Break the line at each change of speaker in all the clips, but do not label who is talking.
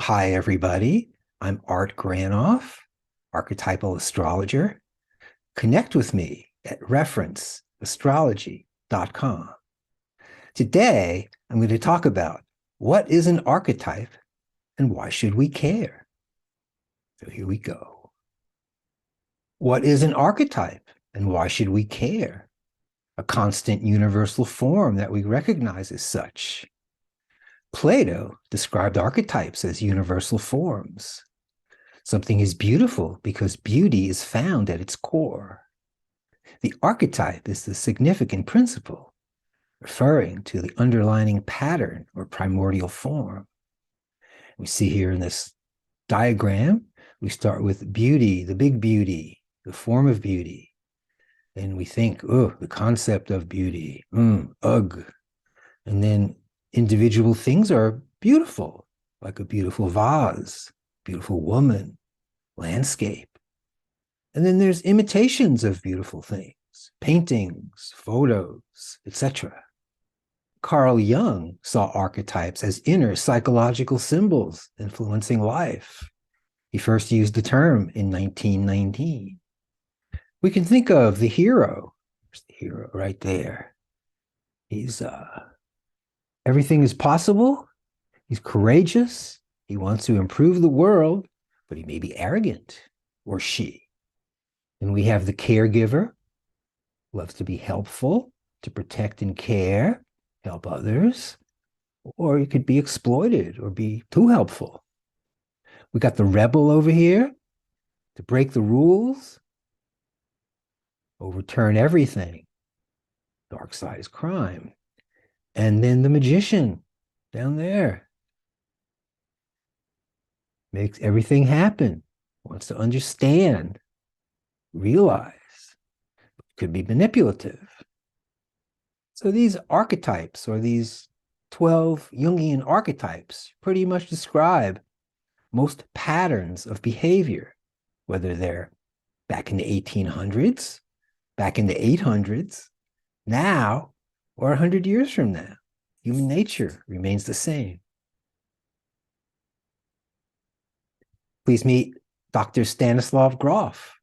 Hi, everybody. I'm Art Granoff, archetypal astrologer. Connect with me at referenceastrology.com. Today, I'm going to talk about what is an archetype and why should we care? So here we go. What is an archetype and why should we care? A constant universal form that we recognize as such. Plato described archetypes as universal forms. Something is beautiful because beauty is found at its core. The archetype is the significant principle, referring to the underlying pattern or primordial form. We see here in this diagram, we start with beauty, the big beauty, the form of beauty. And we think, oh, the concept of beauty, ugh. And then individual things are beautiful, like a beautiful vase, beautiful woman, landscape. And then there's imitations of beautiful things, paintings, photos, etc. Carl Jung saw archetypes as inner psychological symbols influencing life. He first used the term in 1919. We can think of the hero. There's the hero right there. He's everything is possible. He's courageous. He wants to improve the world, but he may be arrogant, or she. And we have the caregiver, loves to be helpful, to protect and care, help others, or he could be exploited or be too helpful. We got the rebel over here to break the rules, overturn everything. Dark side is crime. And then the magician down there makes everything happen, wants to understand, realize, could be manipulative. So these archetypes, or these 12 Jungian archetypes, pretty much describe most patterns of behavior, whether they're back in the 1800s, back in the 800s, now, or 100 years from now. Human nature remains the same. Please meet Dr. Stanislav Grof,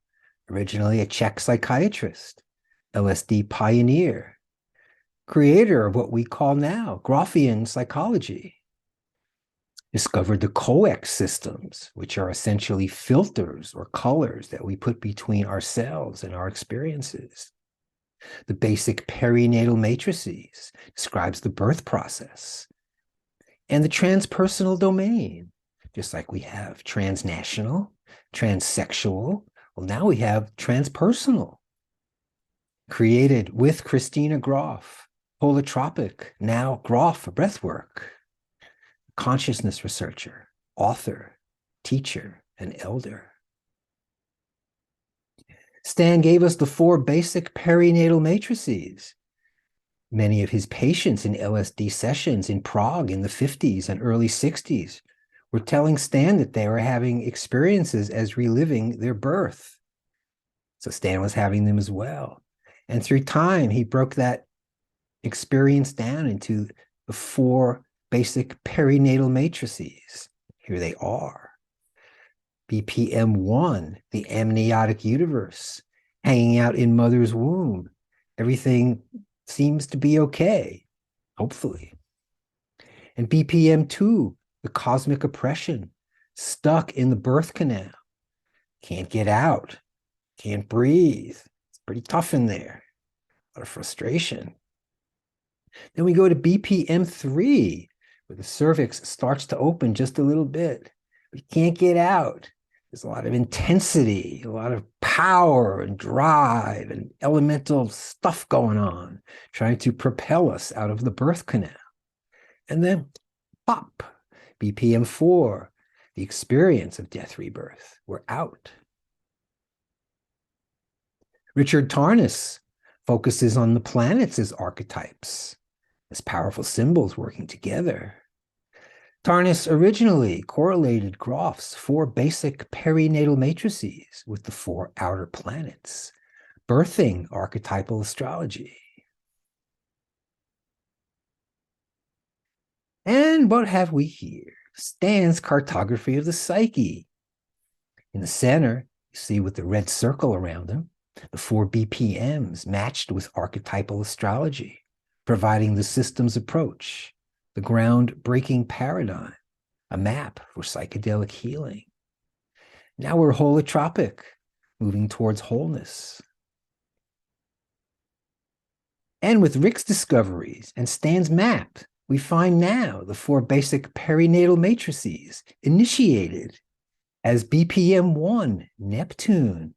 originally a Czech psychiatrist, LSD pioneer, creator of what we call now Grofian psychology. Discovered the coex systems, which are essentially filters or colors that we put between ourselves and our experiences. The basic perinatal matrices describes the birth process. And the transpersonal domain, just like we have transnational, transsexual, well, now we have transpersonal. Created with Christina Grof, holotropic, now Grof breathwork. Consciousness researcher, author, teacher, and elder. Stan gave us the 4 basic perinatal matrices. Many of his patients in LSD sessions in Prague in the 50s and early 60s were telling Stan that they were having experiences as reliving their birth. So Stan was having them as well. And through time, he broke that experience down into the 4 basic perinatal matrices. Here they are. BPM1, the amniotic uterus, hanging out in mother's womb. Everything seems to be okay, hopefully. And BPM2, the cosmic oppression, stuck in the birth canal. Can't get out, can't breathe. It's pretty tough in there. A lot of frustration. Then we go to BPM3, where the cervix starts to open just a little bit. We can't get out. There's a lot of intensity, a lot of power and drive and elemental stuff going on, trying to propel us out of the birth canal. And then pop, BPM4, the experience of death rebirth. We're out. Richard Tarnas focuses on the planets as archetypes, as powerful symbols working together. Tarnas originally correlated Grof's 4 basic perinatal matrices with the 4 outer planets, birthing archetypal astrology. And what have we here? Stan's cartography of the psyche. In the center, you see with the red circle around them, the 4 BPMs matched with archetypal astrology, providing the system's approach, the ground-breaking paradigm, a map for psychedelic healing. Now we're holotropic, moving towards wholeness. And with Rick's discoveries and Stan's map, we find now the 4 basic perinatal matrices initiated as BPM 1, Neptune,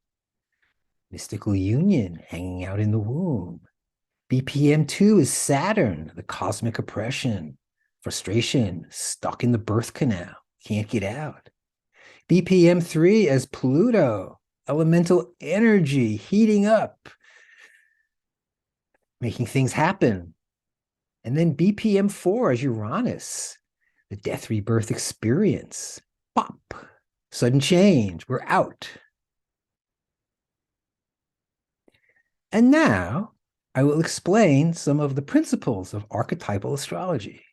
mystical union hanging out in the womb. BPM 2 is Saturn, the cosmic oppression, frustration, stuck in the birth canal, can't get out. BPM 3 as Pluto, elemental energy heating up, making things happen. And then BPM 4 as Uranus, the death rebirth experience. Pop, sudden change, we're out. And now I will explain some of the principles of archetypal astrology.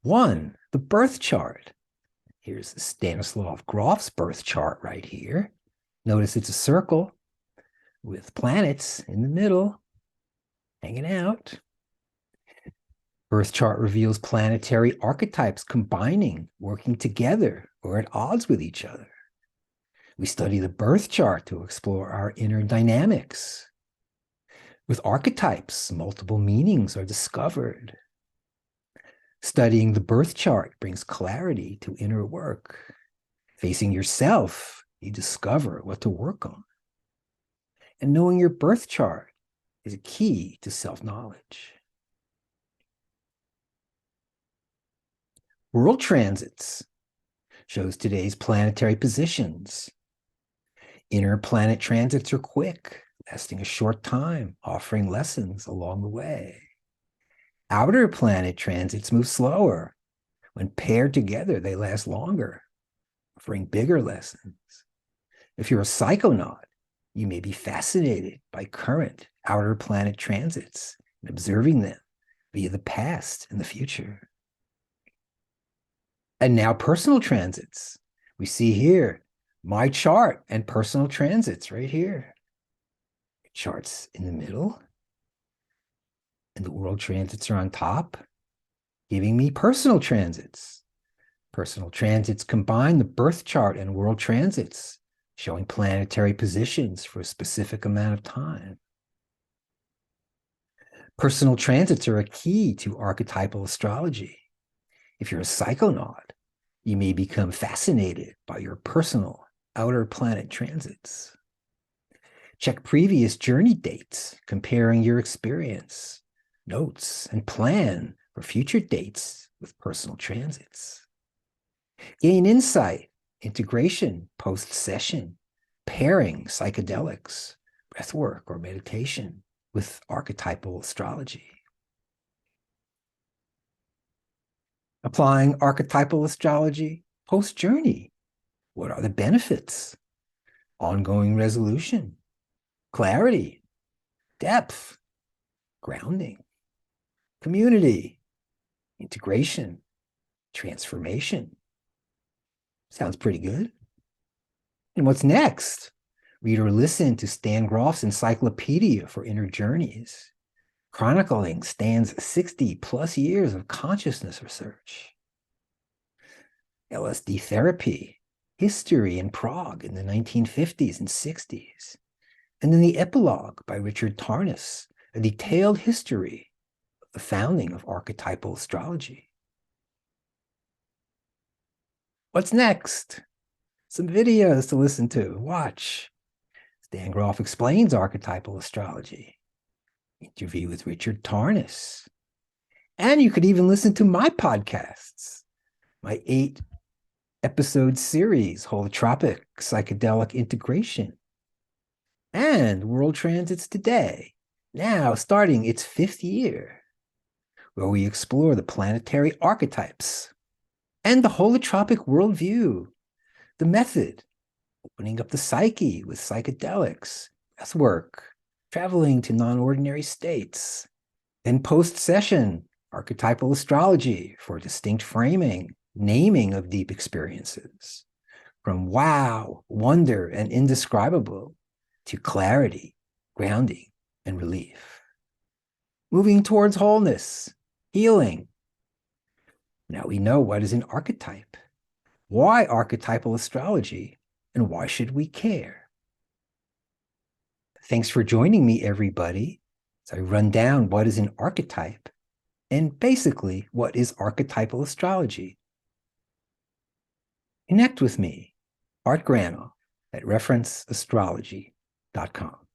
1, the birth chart. Here's Stanislav Grof's birth chart right here. Notice it's a circle with planets in the middle, hanging out. Birth chart reveals planetary archetypes combining, working together, or at odds with each other. We study the birth chart to explore our inner dynamics. With archetypes, multiple meanings are discovered. Studying the birth chart brings clarity to inner work. Facing yourself, you discover what to work on. And knowing your birth chart is a key to self-knowledge. World transits shows today's planetary positions. Inner planet transits are quick, lasting a short time, offering lessons along the way. Outer planet transits move slower. When paired together, they last longer, offering bigger lessons. If you're a psychonaut, you may be fascinated by current outer planet transits and observing them via the past and the future. And now personal transits. We see here my chart and personal transits right here. Charts in the middle, and the world transits are on top, giving me personal transits. Personal transits combine the birth chart and world transits, showing planetary positions for a specific amount of time. Personal transits are a key to archetypal astrology. If you're a psychonaut, you may become fascinated by your personal outer planet transits. Check previous journey dates, comparing your experience, notes, and plan for future dates with personal transits. Gain insight, integration, post-session, pairing psychedelics, breathwork, or meditation with archetypal astrology. Applying archetypal astrology post-journey. What are the benefits? Ongoing resolution, clarity, depth, grounding, community, integration, transformation. Sounds pretty good. And what's next? Read or listen to Stan Grof's Encyclopedia for Inner Journeys, chronicling Stan's 60-plus years of consciousness research. LSD therapy, history in Prague in the 1950s and 60s. And then the epilogue by Richard Tarnas, a detailed history of the founding of archetypal astrology. What's next? Some videos to listen to, watch. Stan Grof explains archetypal astrology. Interview with Richard Tarnas. And you could even listen to my podcasts, my 8-episode series, Holotropic Psychedelic Integration, and World Transits Today, now starting its 5th year, where we explore the planetary archetypes and the holotropic worldview, the method, opening up the psyche with psychedelics, breathwork, traveling to non-ordinary states, then post-session, archetypal astrology for distinct framing, naming of deep experiences, from wow, wonder, and indescribable to clarity, grounding, and relief. Moving towards wholeness, healing. Now we know what is an archetype, why archetypal astrology, and why should we care? Thanks for joining me, everybody, as I run down what is an archetype and basically what is archetypal astrology. Connect with me, Art Granoff, at referenceastrology.com.